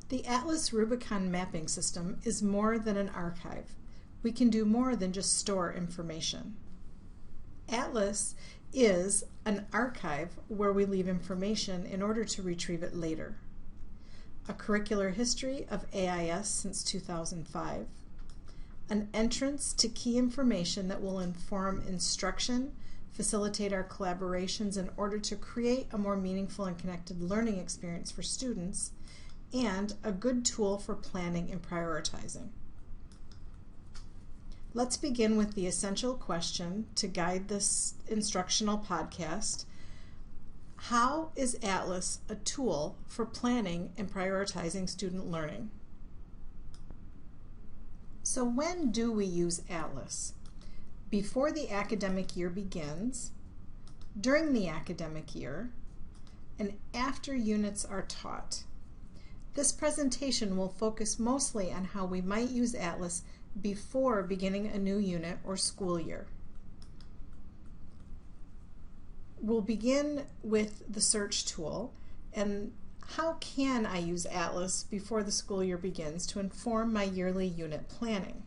The Atlas Rubicon mapping system is more than an archive. We can do more than just store information. Atlas is an archive where we leave information in order to retrieve it later. A curricular history of AIS since 2005. An entrance to key information that will inform instruction, facilitate our collaborations in order to create a more meaningful and connected learning experience for students, and a good tool for planning and prioritizing. Let's begin with the essential question to guide this instructional podcast. How is Atlas a tool for planning and prioritizing student learning? So when do we use Atlas? Before the academic year begins, during the academic year, and after units are taught. This presentation will focus mostly on how we might use Atlas before beginning a new unit or school year. We'll begin with the search tool and how can I use Atlas before the school year begins to inform my yearly unit planning.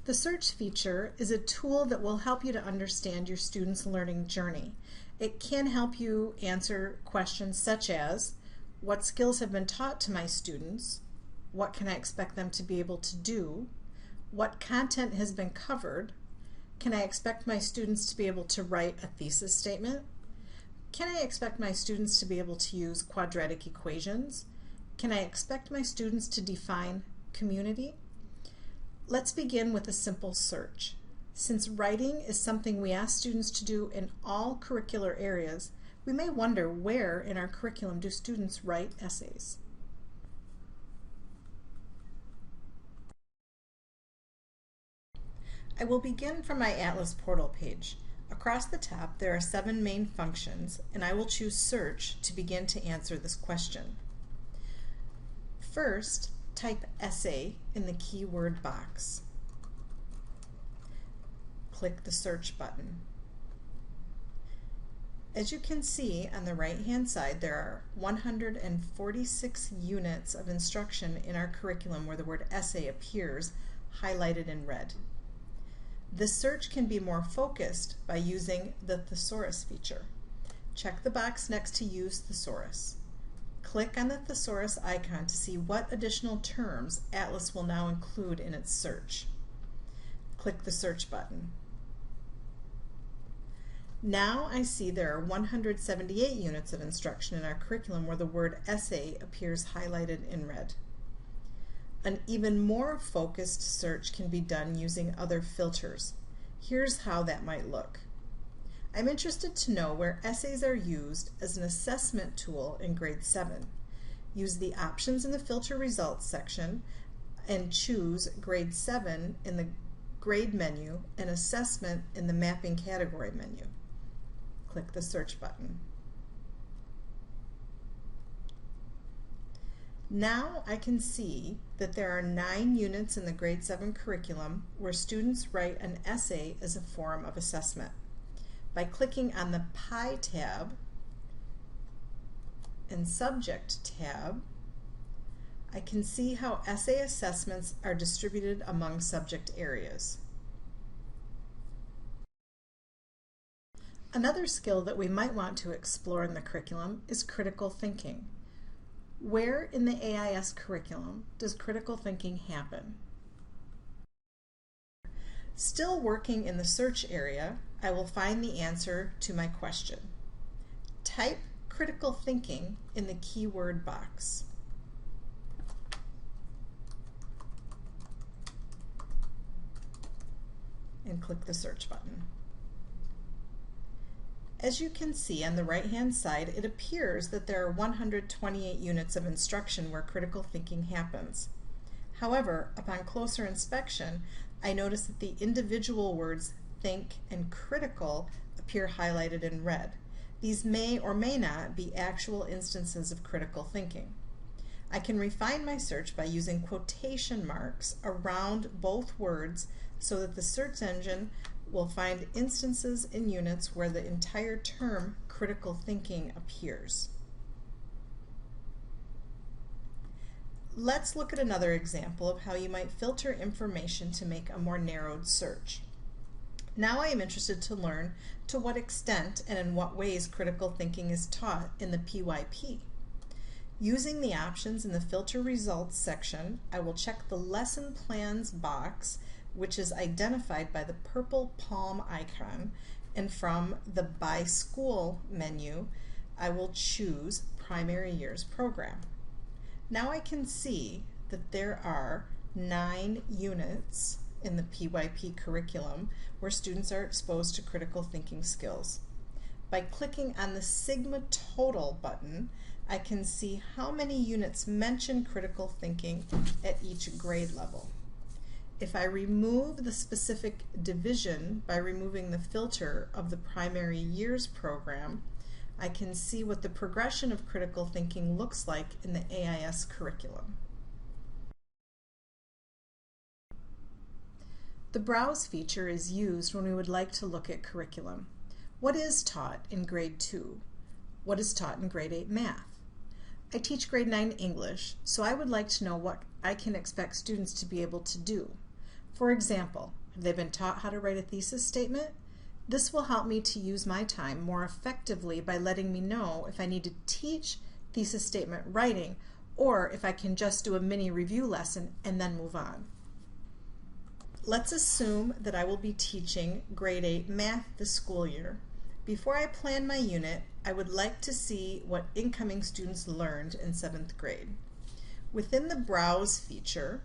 The search feature is a tool that will help you to understand your students' learning journey. It can help you answer questions such as, what skills have been taught to my students? What can I expect them to be able to do? What content has been covered? Can I expect my students to be able to write a thesis statement? Can I expect my students to be able to use quadratic equations? Can I expect my students to define community? Let's begin with a simple search. Since writing is something we ask students to do in all curricular areas, we may wonder where in our curriculum do students write essays. I will begin from my Atlas portal page. Across the top there are 7 main functions, and I will choose Search to begin to answer this question. First, type essay in the keyword box. Click the search button. As you can see on the right-hand side, there are 146 units of instruction in our curriculum where the word essay appears highlighted in red. This search can be more focused by using the thesaurus feature. Check the box next to Use Thesaurus. Click on the thesaurus icon to see what additional terms Atlas will now include in its search. Click the search button. Now I see there are 178 units of instruction in our curriculum where the word essay appears highlighted in red. An even more focused search can be done using other filters. Here's how that might look. I'm interested to know where essays are used as an assessment tool in grade 7. Use the options in the filter results section and choose grade 7 in the grade menu and assessment in the mapping category menu. Click the search button. Now I can see that there are 9 units in the grade 7 curriculum where students write an essay as a form of assessment. By clicking on the Pie tab and Subject tab, I can see how essay assessments are distributed among subject areas. Another skill that we might want to explore in the curriculum is critical thinking. Where in the AIS curriculum does critical thinking happen? Still working in the search area, I will find the answer to my question. Type critical thinking in the keyword box. And click the search button. As you can see on the right-hand side, it appears that there are 128 units of instruction where critical thinking happens. However, upon closer inspection, I notice that the individual words think and critical appear highlighted in red. These may or may not be actual instances of critical thinking. I can refine my search by using quotation marks around both words so that the search engine will find instances in units where the entire term critical thinking appears. Let's look at another example of how you might filter information to make a more narrowed search. Now I am interested to learn to what extent and in what ways critical thinking is taught in the PYP. Using the options in the Filter Results section, I will check the Lesson Plans box, which is identified by the purple palm icon, and from the By School menu, I will choose Primary Years Program. Now I can see that there are 9 units in the PYP curriculum where students are exposed to critical thinking skills. By clicking on the Sigma Total button, I can see how many units mention critical thinking at each grade level. If I remove the specific division by removing the filter of the Primary Years Program, I can see what the progression of critical thinking looks like in the AIS curriculum. The Browse feature is used when we would like to look at curriculum. What is taught in grade 2? What is taught in grade 8 math? I teach grade 9 English, so I would like to know what I can expect students to be able to do. For example, have they been taught how to write a thesis statement? This will help me to use my time more effectively by letting me know if I need to teach thesis statement writing or if I can just do a mini review lesson and then move on. Let's assume that I will be teaching grade 8 math this school year. Before I plan my unit, I would like to see what incoming students learned in 7th grade. Within the Browse feature,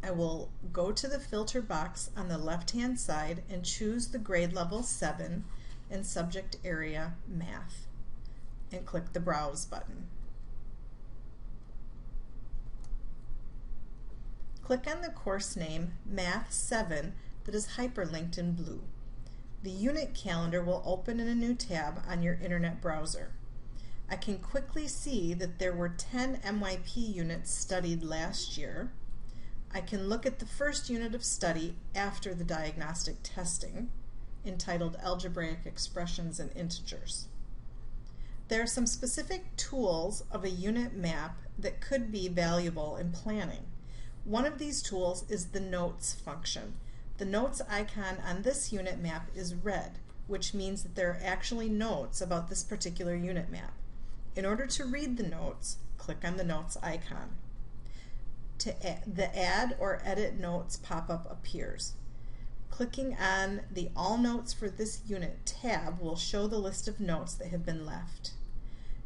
I will go to the filter box on the left-hand side and choose the grade level 7 and subject area math and click the Browse button. Click on the course name Math 7 that is hyperlinked in blue. The unit calendar will open in a new tab on your internet browser. I can quickly see that there were 10 MYP units studied last year. I can look at the first unit of study after the diagnostic testing, entitled Algebraic Expressions and Integers. There are some specific tools of a unit map that could be valuable in planning. One of these tools is the Notes function. The Notes icon on this unit map is red, which means that there are actually notes about this particular unit map. In order to read the notes, click on the Notes icon. The Add or Edit Notes pop-up appears. Clicking on the All Notes for this unit tab will show the list of notes that have been left.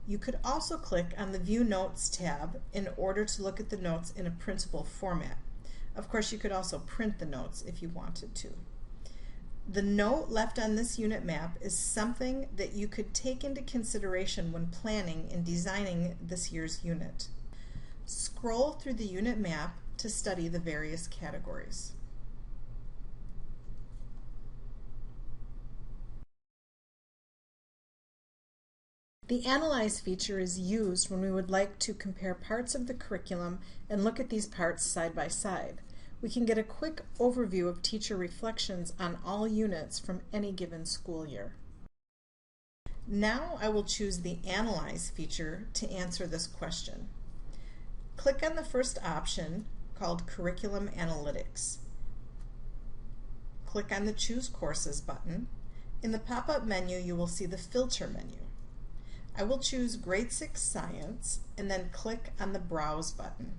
You could also click on the View Notes tab in order to look at the notes in a printable format. Of course, you could also print the notes if you wanted to. The note left on this unit map is something that you could take into consideration when planning and designing this year's unit. Scroll through the unit map to study the various categories. The Analyze feature is used when we would like to compare parts of the curriculum and look at these parts side by side. We can get a quick overview of teacher reflections on all units from any given school year. Now I will choose the Analyze feature to answer this question. Click on the first option called Curriculum Analytics. Click on the Choose Courses button. In the pop-up menu, you will see the Filter menu. I will choose Grade 6 Science and then click on the Browse button.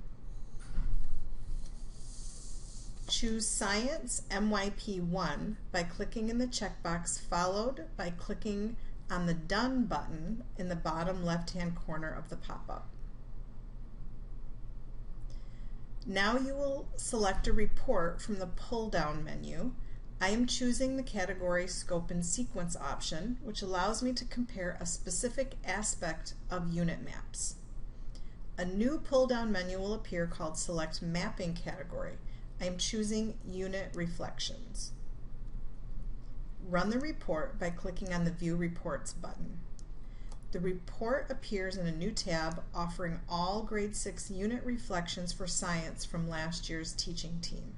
Choose Science MYP1 by clicking in the checkbox, followed by clicking on the Done button in the bottom left-hand corner of the pop-up. Now you will select a report from the pull-down menu. I am choosing the category Scope and Sequence option, which allows me to compare a specific aspect of unit maps. A new pull-down menu will appear called Select Mapping Category. I am choosing Unit Reflections. Run the report by clicking on the View Reports button. The report appears in a new tab offering all grade 6 unit reflections for science from last year's teaching team.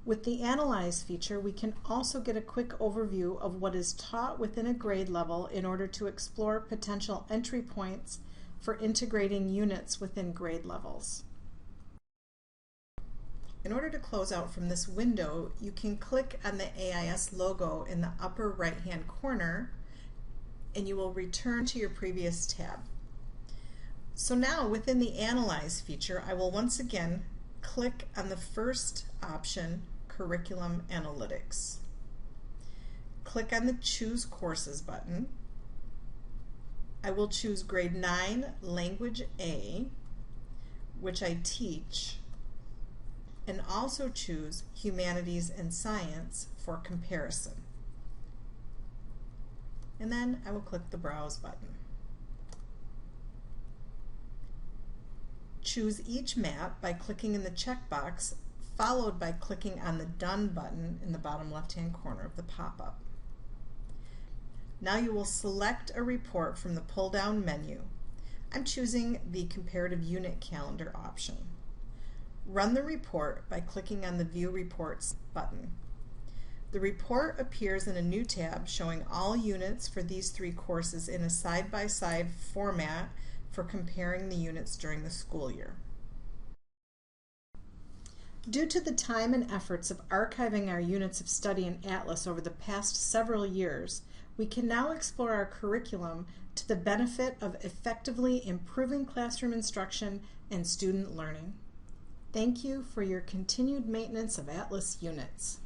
With the Analyze feature, we can also get a quick overview of what is taught within a grade level in order to explore potential entry points for integrating units within grade levels. In order to close out from this window, you can click on the AIS logo in the upper right-hand corner and you will return to your previous tab. So now within the Analyze feature, I will once again click on the first option, Curriculum Analytics. Click on the Choose Courses button. I will choose Grade 9 Language A, which I teach, and also choose Humanities and Science for comparison. And then I will click the Browse button. Choose each map by clicking in the checkbox, followed by clicking on the Done button in the bottom left-hand corner of the pop-up. Now you will select a report from the pull-down menu. I'm choosing the Comparative Unit Calendar option. Run the report by clicking on the View Reports button. The report appears in a new tab showing all units for these 3 courses in a side-by-side format for comparing the units during the school year. Due to the time and efforts of archiving our units of study in Atlas over the past several years, we can now explore our curriculum to the benefit of effectively improving classroom instruction and student learning. Thank you for your continued maintenance of Atlas units.